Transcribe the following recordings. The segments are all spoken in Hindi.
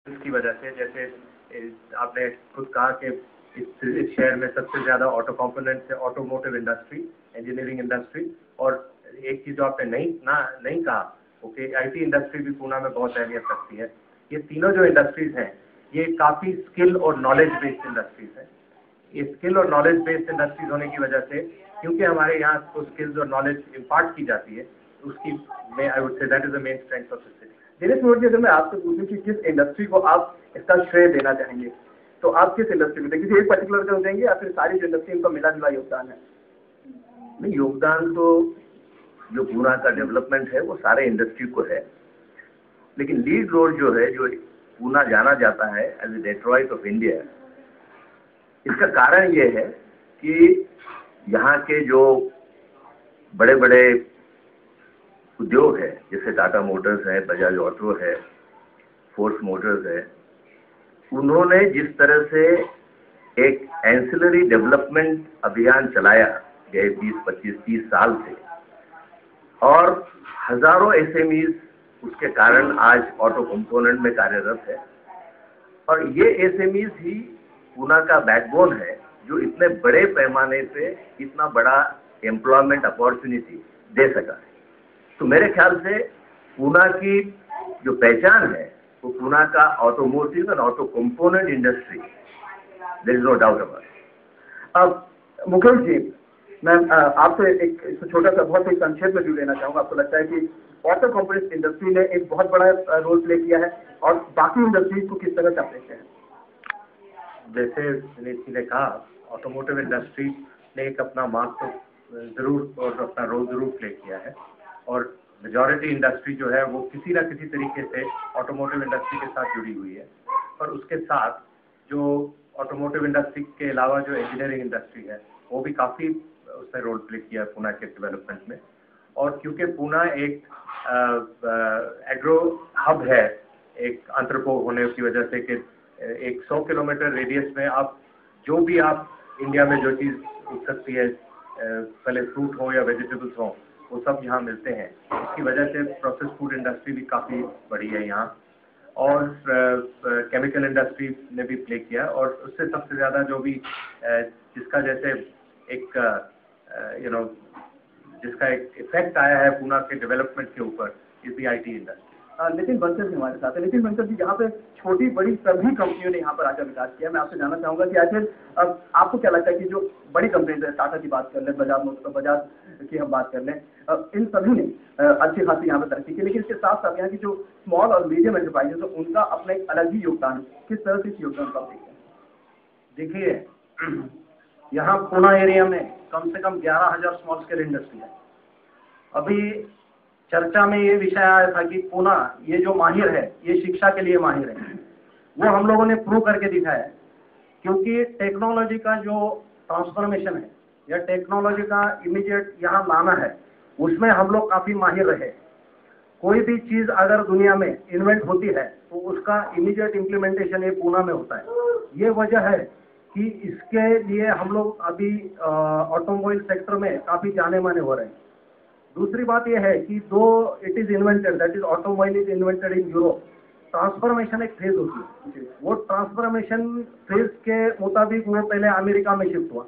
की वजह से, जैसे आपने खुद कहा कि इस शहर में सबसे ज़्यादा ऑटो कंपोनेंट्स है, ऑटोमोटिव इंडस्ट्री, इंजीनियरिंग इंडस्ट्री, और एक चीज़ जो आपने नहीं कहा, ओके, आईटी इंडस्ट्री भी पूना में बहुत अहमियत रखती है। ये तीनों जो इंडस्ट्रीज़ हैं ये काफ़ी स्किल और नॉलेज बेस्ड इंडस्ट्रीज़ हैं। ये स्किल और नॉलेज बेस्ड इंडस्ट्रीज होने की वजह से, क्योंकि हमारे यहाँ को स्किल्स और नॉलेज इम्पार्ट की जाती है, उसकी I would say that is the main strength of the city. Dinesh Modi, अगर मैं आपसे पूछूं कि किस इंडस्ट्री को आप इसका श्रेय देना चाहेंगे, तो आप किस इंडस्ट्री को किसी एक पर्टिकुलर को देंगे या फिर सारी जो इंडस्ट्री उनका मिला जुला योगदान है? नहीं, योगदान तो जो पूना का डेवलपमेंट है वो सारे इंडस्ट्री को है, लेकिन लीड रोल जो है, जो पूना जाना जाता है as a Detroit of India, इसका कारण ये है कि यहाँ के जो बड़े बड़े उद्योग है, जैसे टाटा मोटर्स है, बजाज ऑटो है, फोर्स मोटर्स है, उन्होंने जिस तरह से एक एंसिलरी डेवलपमेंट अभियान चलाया गए 20, 25, 30 साल से, और हजारों एसएमईज उसके कारण आज ऑटो कंपोनेंट में कार्यरत है, और ये एसएमईज ही पूना का बैकबोन है जो इतने बड़े पैमाने पे इतना बड़ा एम्प्लॉयमेंट अपॉर्चुनिटी दे सका है। तो मेरे ख्याल से पूना की जो पहचान है वो पूना का automotive and auto component industry, there is no doubt about it. अब मुकेश जी, मैं आपसे एक छोटा सा बहुत ही संक्षेप में लेना चाहूँगा। आपको लगता है कि ऑटो कंपोनेंट इंडस्ट्री ने एक बहुत बड़ा रोल प्ले किया है और बाकी इंडस्ट्रीज को किस तरह से आप देखते हैं? जैसे दिनेश जी ने कहा, ऑटोमोटिव इंडस्ट्री ने एक अपना मार्क तो जरूर और अपना रोल जरूर प्ले किया है, और मेजॉरिटी इंडस्ट्री जो है वो किसी ना किसी तरीके से ऑटोमोटिव इंडस्ट्री के साथ जुड़ी हुई है। और उसके साथ जो ऑटोमोटिव इंडस्ट्री के अलावा जो इंजीनियरिंग इंडस्ट्री है वो भी काफ़ी उसने रोल प्ले किया पूना के डेवलपमेंट में। और क्योंकि पूना एक एग्रो हब है, एक अंतरपो होने की वजह से कि एक 100 किलोमीटर रेडियस में आप जो भी आप इंडिया में जो चीज़ उग सकती है, पहले फ्रूट हो या वेजिटेबल्स हो, वो सब यहाँ मिलते हैं। इसकी वजह से प्रोसेस फूड इंडस्ट्री भी काफ़ी बड़ी है यहाँ, और केमिकल इंडस्ट्री ने भी प्ले किया। और उससे सबसे ज़्यादा जो भी जिसका जैसे एक जिसका एक इफेक्ट आया है पूना के डेवलपमेंट के ऊपर, is the IT industry. Nitin Bansal ji हमारे साथ है। नितिन बंसल जी, यहाँ पे छोटी बड़ी सभी कंपनियों ने यहाँ पर आकर विकास किया। मैं आपसे जानना चाहूँगा कि आखिर अब आपको क्या लगता है कि जो बड़ी कंपनीज है, टाटा की बात कर लें, बजाज की हम बात कर लें, इन सभी ने अच्छी खासी यहाँ पर तरक्की की, लेकिन इसके साथ साथ यहाँ की जो स्मॉल और मीडियम एंटरप्राइजेज है उनका अपना एक अलग ही योगदान है। किस तरह से इस योगदान का देखते हैं? देखिए, यहाँ पूना एरिया में कम से कम 11,000 स्मॉल स्केल इंडस्ट्री है। अभी चर्चा में ये विषय आया था कि पूना ये जो माहिर है, ये शिक्षा के लिए माहिर है, वो हम लोगों ने प्रूव करके दिखाया है। क्योंकि टेक्नोलॉजी का जो ट्रांसफॉर्मेशन है या टेक्नोलॉजी का इमीडिएट यहाँ लाना है, उसमें हम लोग काफ़ी माहिर रहे। कोई भी चीज़ अगर दुनिया में इन्वेंट होती है तो उसका इमीडिएट इम्प्लीमेंटेशन ये पूना में होता है। ये वजह है कि इसके लिए हम लोग अभी ऑटोमोबाइल सेक्टर में काफ़ी जाने माने हो रहे हैं। दूसरी बात यह है कि दो it is invented, that is automobile is invented in Europe, transformation एक फेज होती है। वो ट्रांसफॉर्मेशन फेज के मुताबिक वो पहले अमेरिका में शिफ्ट हुआ,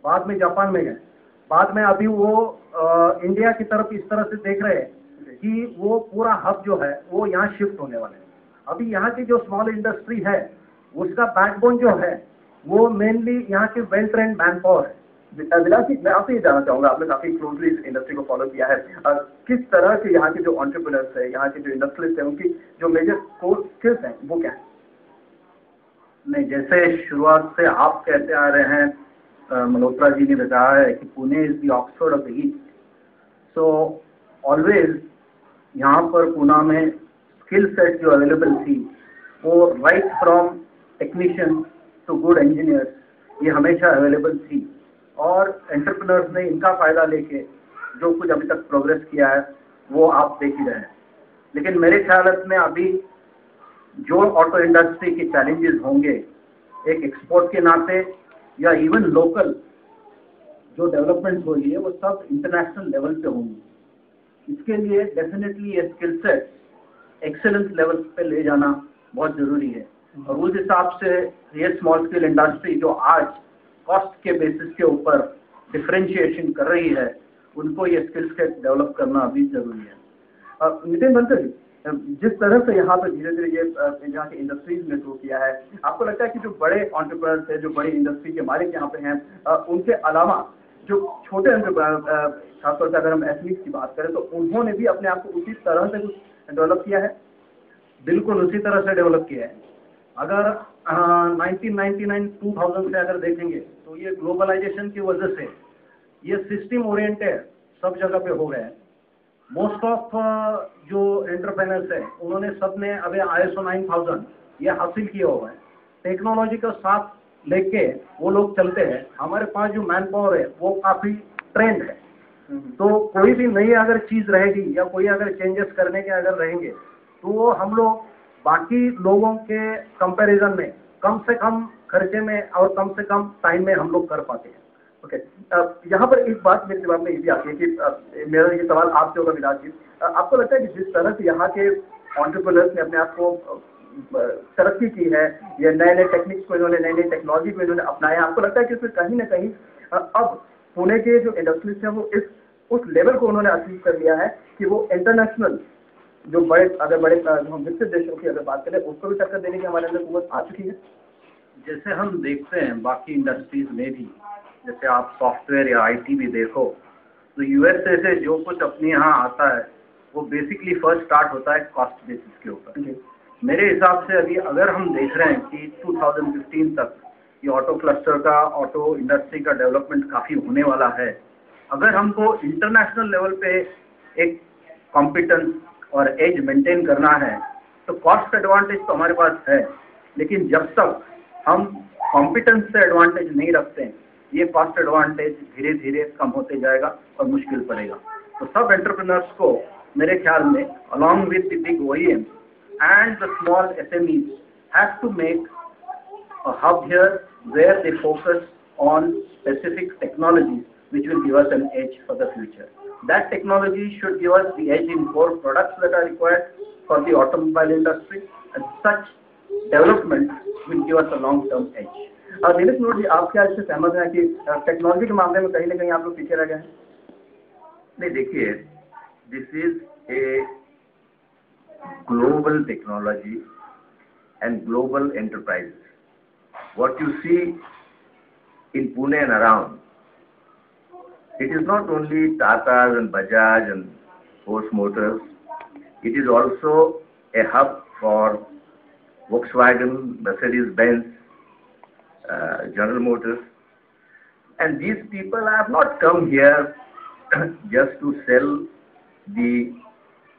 बाद में जापान में गए, बाद में अभी वो इंडिया की तरफ इस तरह से देख रहे हैं कि वो पूरा हब जो है वो यहाँ शिफ्ट होने वाले हैं। अभी यहाँ की जो स्मॉल इंडस्ट्री है उसका बैकबोन जो है वो मेनली यहाँ की वेल ट्रेंड मैन पावर है। विलास जी, मैं आपसे ये जानना चाहूँगा, आपने काफ़ी क्लोजली इस इंडस्ट्री को फॉलो किया है, किस तरह के यहाँ के जो एंटरप्रेन्योर्स है, यहाँ के जो इंडस्ट्रियलिस्ट हैं, उनकी जो मेजर कोर स्किल्स हैं वो क्या है? नहीं, जैसे शुरुआत से आप कहते आ रहे हैं, मल्होत्रा जी ने बताया है कि Pune is the Oxford of the east. So always यहाँ पर पूना में स्किल सेट जो अवेलेबल थी वो right from technician to good engineers, ये हमेशा अवेलेबल थी। और एंटरप्रेन्योर्स ने इनका फ़ायदा लेके जो कुछ अभी तक प्रोग्रेस किया है वो आप देख ही रहे हैं। लेकिन मेरे ख्याल में अभी जो ऑटो इंडस्ट्री के चैलेंजेस होंगे, एक एक्सपोर्ट के नाते या इवन लोकल जो डेवलपमेंट हो रही है वो सब इंटरनेशनल लेवल पे होंगी। इसके लिए डेफिनेटली ये स्किल सेट एक्सेलेंस लेवल पे ले जाना बहुत जरूरी है। और उस हिसाब से ये स्मॉल स्केल इंडस्ट्री जो आज कॉस्ट के बेसिस के ऊपर डिफरेंशिएशन कर रही है, उनको ये स्किल्स के डेवलप करना अभी जरूरी है। नितिन बंसल जी, जिस तरह से यहाँ पर धीरे धीरे ये यहाँ की इंडस्ट्रीज ने शुरू किया है, आपको लगता है कि जो बड़े एंटरप्रेन्योर्स है, जो बड़ी इंडस्ट्री के मालिक यहाँ पे हैं, उनके अलावा जो छोटे एंटरप्रेन्योर, खासतौर से अगर हम एथलीट्स की बात करें, तो उन्होंने भी अपने आप को उसी तरह से कुछ डेवलप किया है? बिल्कुल उसी तरह से डेवलप किया है। अगर 1999-2000 से अगर देखेंगे तो ये ग्लोबलाइजेशन की वजह से ये सिस्टम ओरिएंटेड सब जगह पे हो गए हैं। मोस्ट ऑफ जो एंटरप्रेन्योर्स है उन्होंने सबने अभी ISO 9000 ये हासिल किया हुआ है। टेक्नोलॉजी का साथ लेके वो लोग चलते हैं। हमारे पास जो मैन पावर है वो काफी ट्रेंड है, तो कोई भी नई अगर चीज रहेगी या कोई अगर चेंजेस करने के अगर रहेंगे तो हम लोग बाकी लोगों के कंपैरिजन में कम से कम खर्चे में और कम से कम टाइम में हम लोग कर पाते हैं। ओके, यहाँ पर एक बात मेरे दिमाग में ये भी आती है कि मेरा ये सवाल आपसे होगा विराज जी, आपको लगता है कि जिस तरह से यहाँ के एंटरप्रेन्योर्स ने अपने आप को तरक्की की है, या नए नए टेक्निक्स को इन्होंने, नई नई टेक्नोलॉजी को इन्होंने अपनाया, आपको लगता है कि उसमें कहीं ना कहीं अब पुणे के जो इंडस्ट्रीज हैं वो उस लेवल को उन्होंने अचीव कर लिया है कि वो इंटरनेशनल जो बड़े हम विकसित देशों की अगर बात करें उसको भी टक्कर देने की हमारे अंदर कुव्वत आ चुकी है? जैसे हम देखते हैं बाकी इंडस्ट्रीज में भी, जैसे आप सॉफ्टवेयर या IT भी देखो तो USA से जो कुछ अपने यहाँ आता है वो बेसिकली फर्स्ट स्टार्ट होता है कॉस्ट बेसिस के ऊपर। मेरे हिसाब से अभी अगर हम देख रहे हैं कि 2015 तक ये ऑटो क्लस्टर का, ऑटो इंडस्ट्री का डेवलपमेंट काफ़ी होने वाला है। अगर हमको इंटरनेशनल लेवल पे एक कॉम्पिटेंस और एज मेंटेन करना है तो कॉस्ट एडवांटेज तो हमारे पास है, लेकिन जब तक हम कॉम्पिटेंस से एडवांटेज नहीं रखते हैं ये कॉस्ट एडवांटेज धीरे धीरे कम होते जाएगा और मुश्किल पड़ेगा। तो सब एंटरप्रेन्योर्स को मेरे ख्याल में along with the big OEM and the small SMEs have to make a hub here where they focus on specific technologies which will give us an edge for the future. That technology should give us the edge in core products that are required for the automobile industry, and such development will give us a long-term edge. Nilesh Manohar ji, आप क्या इससे सहमत हैं कि टेक्नोलॉजी के मामले में कहीं ना कहीं आप लोग पीछे रह गए हैं? नहीं, देखिए, this is a global technology and global enterprises. What you see in Pune and around, it is not only Tatas and Bajaj and Force Motors, it is also a hub for Volkswagen, Mercedes-Benz, General Motors, and these people have not come here just to sell the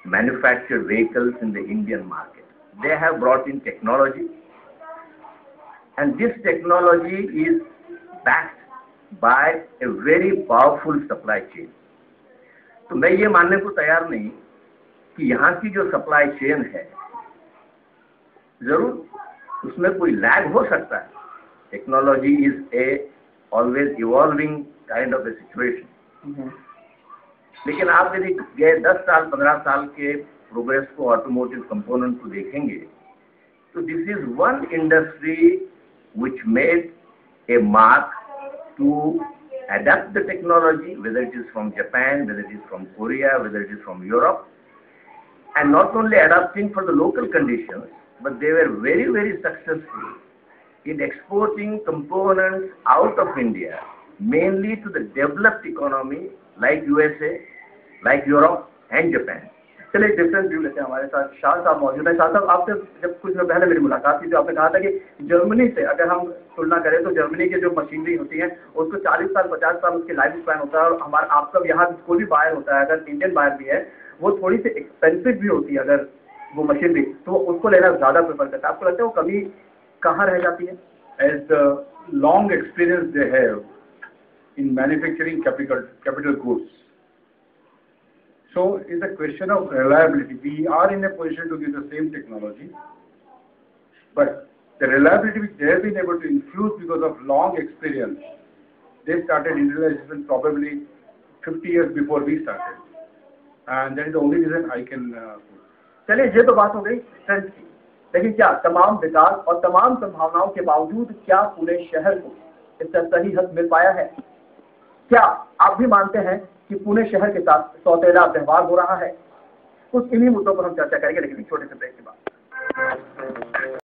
manufactured vehicles in the Indian market. They have brought in technology, and this technology is backed by a very powerful supply chain. तो मैं ये मानने को तैयार नहीं कि यहाँ की जो सप्लाई चेन है, जरूर उसमें कोई लैग हो सकता है। Technology is a always evolving kind of A situation, लेकिन आप यदि गए 10 साल 15 साल के प्रोग्रेस को, ऑटोमोटिव कंपोनेंट को देखेंगे तो this is one industry which made a mark to adapt the technology, whether it is from Japan, whether it is from Korea, whether it is from Europe, and not only adapting for the local conditions, but they were very, very successful in exporting components out of India, mainly to the developed economy like USA, like Europe and Japan. चलिए डिफरेंट व्यू लेते हैं। हमारे साथ शाह साहब मौजूद हैं। शाह साहब, आपसे जब कुछ दिन पहले मेरी मुलाकात थी तो आपने कहा था कि जर्मनी से अगर हम तुलना करें तो जर्मनी की जो मशीनरी होती है उसको 40 साल 50 साल उसकी लाइफ स्पैन होता है, और हमारा आपका यहाँ कोई भी बायर होता है, अगर इंडियन बायर भी है, वो थोड़ी सी एक्सपेंसिव भी होती है अगर वो मशीनरी, तो उसको लेना ज़्यादा प्रेफर करता है। आपको लगता है वो कमी कहाँ रह जाती है? As the long experience they have in manufacturing capital goods. So it's a question of reliability. We are in a position to give the same technology, but the reliability which they have been able to infuse because of long experience, they started industrialization probably 50 years before we started, and that is the only reason I can. चलिए, ये तो बात हो गई स्ट्रेंथ की, लेकिन क्या तमाम विकास और तमाम संभावनाओं के बावजूद क्या पुणे शहर को इसका सही हक मिल पाया है? क्या आप भी मानते हैं कि पुणे शहर के साथ सौतेला व्यवहार हो रहा है? कुछ इन्हीं मुद्दों पर हम चर्चा करेंगे, लेकिन एक छोटे से ब्रेक के बाद।